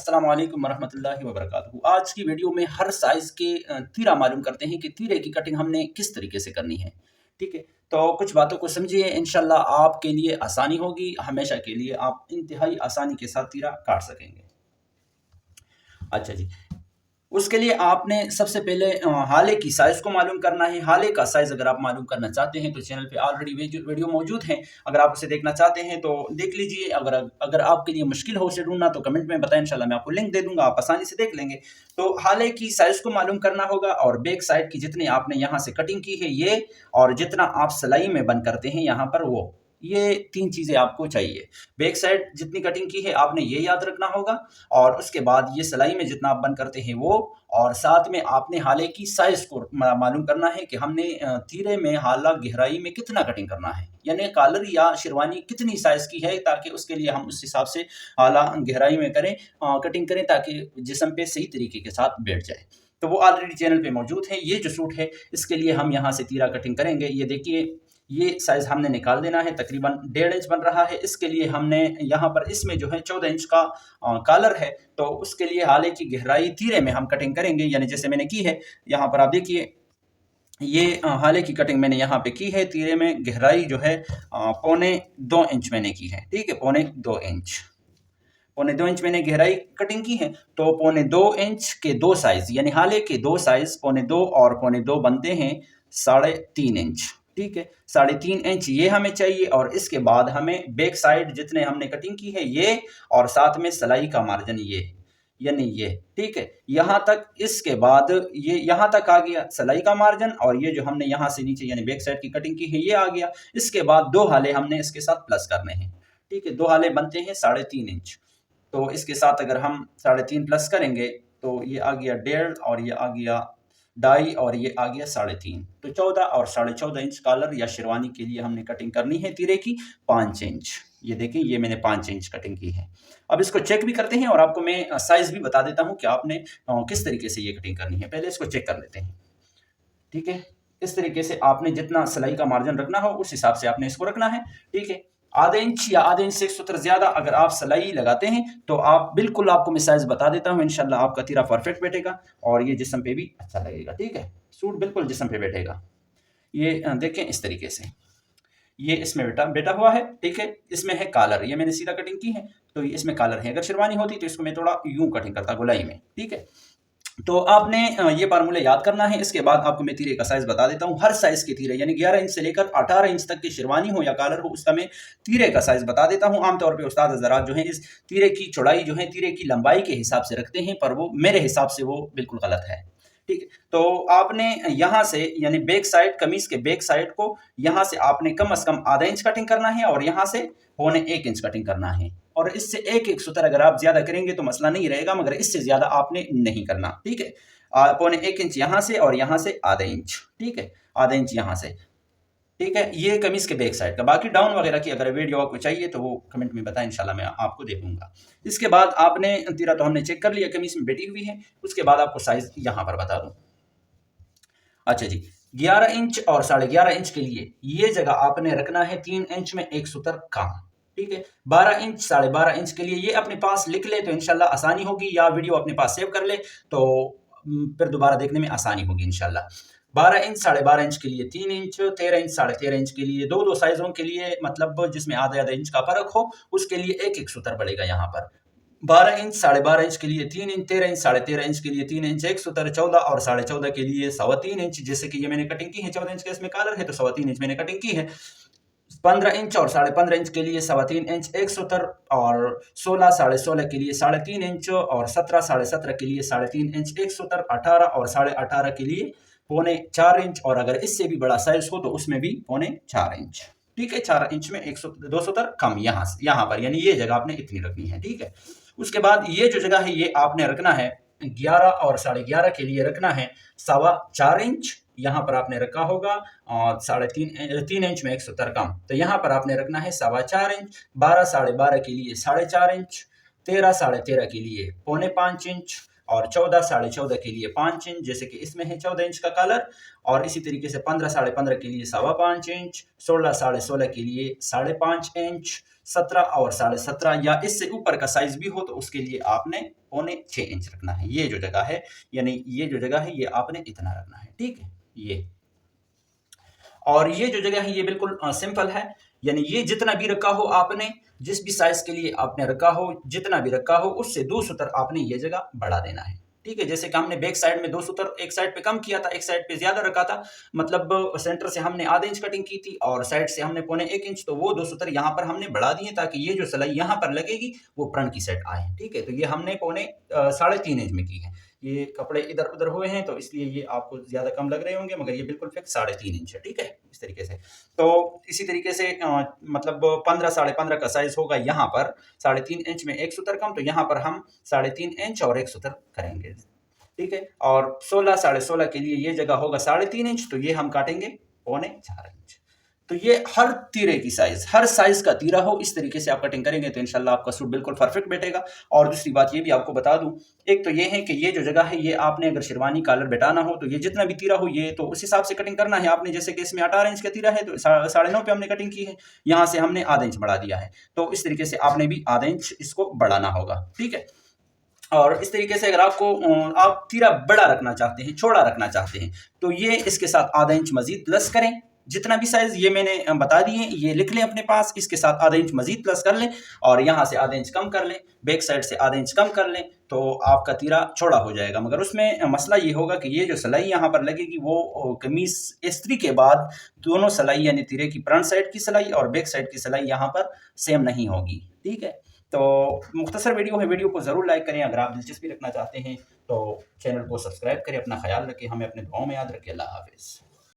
अस्सलाम वालेकुम वरहमतुल्लाहि वबरकातुहू। आज की वीडियो में हर साइज़ के तीरा मालूम करते हैं कि तीरे की कटिंग हमने किस तरीके से करनी है। ठीक है? तो कुछ बातों को समझिए, इंशाल्लाह आपके लिए आसानी होगी, हमेशा के लिए आप इंतहाई आसानी के साथ तीरा काट सकेंगे। अच्छा जी। उसके लिए आपने सबसे पहले हाले की साइज़ को मालूम करना है। हाले का साइज़ अगर आप मालूम करना चाहते हैं तो चैनल पे ऑलरेडी वीडियो मौजूद है। अगर आप उसे देखना चाहते हैं तो देख लीजिए। अगर अगर आपके लिए मुश्किल हो उसे ढूँढना तो कमेंट में बताएँ, इंशाल्लाह मैं आपको लिंक दे दूँगा, आप आसानी से देख लेंगे। तो हाले की साइज़ को मालूम करना होगा और बैक साइड की जितनी आपने यहाँ से कटिंग की है ये, और जितना आप सिलाई में बंद करते हैं यहाँ पर वो। ये 3 चीज़ें आपको चाहिए। बैक साइड जितनी कटिंग की है आपने ये याद रखना होगा, और उसके बाद ये सिलाई में जितना आप बंद करते हैं वो, और साथ में आपने हाले की साइज़ को मालूम करना है कि हमने तीरे में हाला गहराई में कितना कटिंग करना है, यानी कॉलर या शेरवानी कितनी साइज़ की है, ताकि उसके लिए हम उस हिसाब से हाला गहराई में करें, कटिंग करें, ताकि जिस्म पे सही तरीके के साथ बैठ जाए। तो वो ऑलरेडी चैनल पे मौजूद है। ये जो सूट है इसके लिए हम यहाँ से तीरा कटिंग करेंगे। ये देखिए, ये साइज़ हमने निकाल देना है, तकरीबन 1.5 इंच बन रहा है। इसके लिए हमने यहाँ पर इसमें जो है 14 इंच का कॉलर है, तो उसके लिए हाले की गहराई तीरे में हम कटिंग करेंगे, यानी जैसे मैंने की है। यहाँ पर आप देखिए, ये हाले की कटिंग मैंने यहाँ पे की है। तीरे में गहराई जो है पौने 2 इंच मैंने की है। ठीक है, पौने 2 इंच मैंने गहराई कटिंग की है। तो पौने 2 इंच के 2 साइज़, यानी हाले के 2 साइज़ पौने 2 और पौने 2 बनते हैं 3.5 इंच। ठीक है, 3.5 इंच ये हमें चाहिए, और इसके बाद हमें बैक साइड जितने हमने कटिंग की है ये, और साथ में सिलाई का मार्जिन ये, यानी ये। ठीक है, यहाँ तक। इसके बाद ये यहाँ तक आ गया सिलाई का मार्जिन, और ये जो हमने यहाँ से नीचे यानी बैक साइड की कटिंग की है ये आ गया। इसके बाद 2 हाले हमने इसके साथ प्लस करने हैं। ठीक है, 2 हाले बनते हैं 3.5 इंच। तो इसके साथ अगर हम 3.5 प्लस करेंगे तो ये आ गया 1.5, और ये आ गया 2.5, और ये आ गया 3.5। तो 14 और 14.5 इंच कॉलर या शेरवानी के लिए हमने कटिंग करनी है तीरे की 5 इंच। ये देखें, ये मैंने 5 इंच कटिंग की है। अब इसको चेक भी करते हैं, और आपको मैं साइज भी बता देता हूँ कि आपने किस तरीके से ये कटिंग करनी है। पहले इसको चेक कर लेते हैं। ठीक है, इस तरीके से आपने जितना सिलाई का मार्जिन रखना हो उस हिसाब से आपने इसको रखना है। ठीक है, आधे इंच या आधे इंच से 1 ज्यादा अगर आप सिलाई लगाते हैं तो आप बिल्कुल, आपको मैं साइज बता देता हूं, इंशाल्लाह आपका तीरा परफेक्ट बैठेगा और ये जिस्म पे भी अच्छा लगेगा। ठीक है, सूट बिल्कुल जिस्म पे बैठेगा। ये देखें इस तरीके से, ये इसमें बेटा हुआ है। ठीक है, इसमें है कॉलर, ये मैंने सीधा कटिंग की है तो ये इसमें कॉलर है। अगर शेरवानी होती तो इसको मैं थोड़ा यूं कटिंग करता गोलाई में। ठीक है, तो आपने ये फार्मूला याद करना है। इसके बाद आपको मैं तीरे का साइज बता देता हूँ। हर साइज के तीरे, यानी 11 इंच से लेकर 18 इंच तक की शेरवानी हो या कॉलर हो, उसका मैं तीरे का साइज बता देता हूँ। आमतौर पे उस्ताद हज़रात जो है इस तीरे की चौड़ाई जो है तीरे की लंबाई के हिसाब से रखते हैं, पर वो मेरे हिसाब से वो बिल्कुल गलत है। ठीक है, तो आपने यहाँ से यानी बैक साइड, कमीज के बैक साइड को यहाँ से आपने कम से कम आधा इंच कटिंग करना है, और यहाँ से 1.25 इंच कटिंग करना है। और इससे एक सूत्र अगर आप ज्यादा करेंगे तो मसला नहीं रहेगा, मगर इससे ज्यादा आपने नहीं करना। ठीक है, 1.25 इंच यहाँ से, और यहाँ से आधा इंच। ठीक है, आधा इंच यहाँ से। ठीक है, ये कमीज के बैक साइड का। बाकी डाउन वगैरह की अगर वीडियो आपको चाहिए तो वो कमेंट में बताएं, इंशाल्लाह मैं आपको दे दूंगा। इसके बाद आपने तीरा तो हमने चेक कर लिया, कमीज में बैठी हुई है। उसके बाद आपको साइज यहाँ पर बता दूं। अच्छा जी, 11 इंच और 11.5 इंच के लिए ये जगह आपने रखना है 3 इंच में 1 सूत्र कम। ठीक है, 12 इंच 12.5 इंच के लिए ये अपने पास लिख ले तो इंशाल्लाह आसानी होगी, या वीडियो अपने पास सेव कर ले तो फिर दोबारा देखने में आसानी होगी इंशाल्लाह। 12 इंच 12.5 इंच के लिए 3 इंच, 13 इंच 13.5 इंच के लिए, दो साइजों के लिए, मतलब जिसमें आधा इंच का फर्क हो उसके लिए एक सूत्र पड़ेगा यहाँ पर। 12 इंच 12.5 इंच के लिए 3 इंच, 13 इंच 13.5 इंच के लिए 3 इंच, एक सूत्र, 14 और 14.5 के लिए 3.25 इंच। जैसे कि ये मैंने कटिंग की है 14 इंच के, इसमें कॉलर है तो 3.25 इंच मैंने कटिंग की है। 15 इंच और 15.5 इंच के लिए 3.25 इंच एक सूत्र, और 16 16.5 के लिए 3.5 इंच, और 17 17.5 के लिए 3.5 इंच एक सूत्र, 18 और 18.5 के लिए 4.25 इंच, और अगर इससे भी बड़ा साइज हो तो उसमें भी 4.25 इंच। ठीक है, 4 इंच में एक सूत्र, 2 सूत्र कम यहाँ पर, यानी ये जगह आपने इतनी रखनी है। ठीक है, उसके बाद ये जो जगह है ये आपने रखना है 11 और 11.5 के लिए रखना है 4.25 इंच। यहाँ पर आपने रखा होगा और 3 इंच में एक सूत्र कम, तो यहाँ पर आपने रखना है 4.25 इंच। 12 12.5 के लिए 4.5 इंच, 13 13.5 के लिए 4.25 इंच, और 14 साढ़े 14 के लिए 5 इंच, जैसे कि इसमें है 14 इंच का कॉलर। और इसी तरीके से 15 साढ़े 15 के लिए 15.25 इंच, 16 साढ़े 16 के लिए 5.5 इंच, 17 और साढ़े 17 या इससे ऊपर का साइज भी हो तो उसके लिए आपने 5.25 इंच रखना है। ये जो जगह है, यानी ये जो जगह है ये आपने इतना रखना है, ठीक है। ये और ये जो जगह है ये बिल्कुल सिंपल है, यानी ये जितना भी रखा हो आपने, जिस भी साइज के लिए आपने रखा हो, जितना भी रखा हो उससे 2 सूत्र आपने ये जगह बढ़ा देना है, ठीक है। जैसे कि हमने बैक साइड में 2 सूत्र एक साइड पे कम किया था, एक साइड पे ज्यादा रखा था, मतलब सेंटर से हमने आधे इंच कटिंग की थी और साइड से हमने 1.25 इंच, तो वो 2 सूत्र यहाँ पर हमने बढ़ा दिए ताकि ये जो सिलाई यहाँ पर लगेगी वो फ्रंट की साइड आए, ठीक है। तो ये हमने 3.5 इंच में की है। ये कपड़े इधर उधर हुए हैं तो इसलिए ये आपको ज्यादा कम लग रहे होंगे, मगर ये बिल्कुल फिक्स 3.5 इंच है, ठीक है, इस तरीके से। तो इसी तरीके से मतलब 15 साढ़े 15 का साइज होगा यहाँ पर 3.5 इंच में एक सूत्र कम, तो यहाँ पर हम 3.5 इंच और एक सूत्र करेंगे, ठीक है। और 16 साढ़े 16 के लिए ये जगह होगा 3.5 इंच, तो ये हम काटेंगे 3.25 इंच। तो ये हर तीरे की साइज, हर साइज का तीरा हो, इस तरीके से आप कटिंग करेंगे तो इंशाल्लाह आपका सूट बिल्कुल परफेक्ट बैठेगा। और दूसरी बात ये भी आपको बता दूं, एक तो ये है कि ये जो जगह है ये आपने अगर शेरवानी कॉलर बैठाना हो तो ये जितना भी तीरा हो ये तो उस हिसाब से कटिंग करना है आपने। जैसे कि इसमें 18 इंच का तीरा है तो 9.5 पे हमने कटिंग की है, यहाँ से हमने आधा इंच बढ़ा दिया है, तो इस तरीके से आपने भी आधा इंच इसको बढ़ाना होगा, ठीक है। और इस तरीके से अगर आपको आप तीरा बड़ा रखना चाहते हैं, चौड़ा रखना चाहते हैं, तो ये इसके साथ आधा इंच मजीद प्लस करें। जितना भी साइज ये मैंने बता दिए ये लिख लें अपने पास, इसके साथ आधा इंच मजीद प्लस कर लें और यहाँ से आधा इंच कम कर लें, बैक साइड से आधा इंच कम कर लें, तो आपका तीरा चौड़ा हो जाएगा। मगर उसमें मसला ये होगा कि ये जो सिलाई यहाँ पर लगेगी वो कमीज इस्त्री के बाद दोनों सिलाई यानी तीरे की फ्रंट साइड की सिलाई और बैक साइड की सिलाई यहाँ पर सेम नहीं होगी, ठीक है। तो मुख्तसर वीडियो है, वीडियो को ज़रूर लाइक करें। अगर आप दिलचस्पी रखना चाहते हैं तो चैनल को सब्सक्राइब करें। अपना ख्याल रखें, हमें अपने दुआओं में याद रखें। अल्लाह हाफिज़।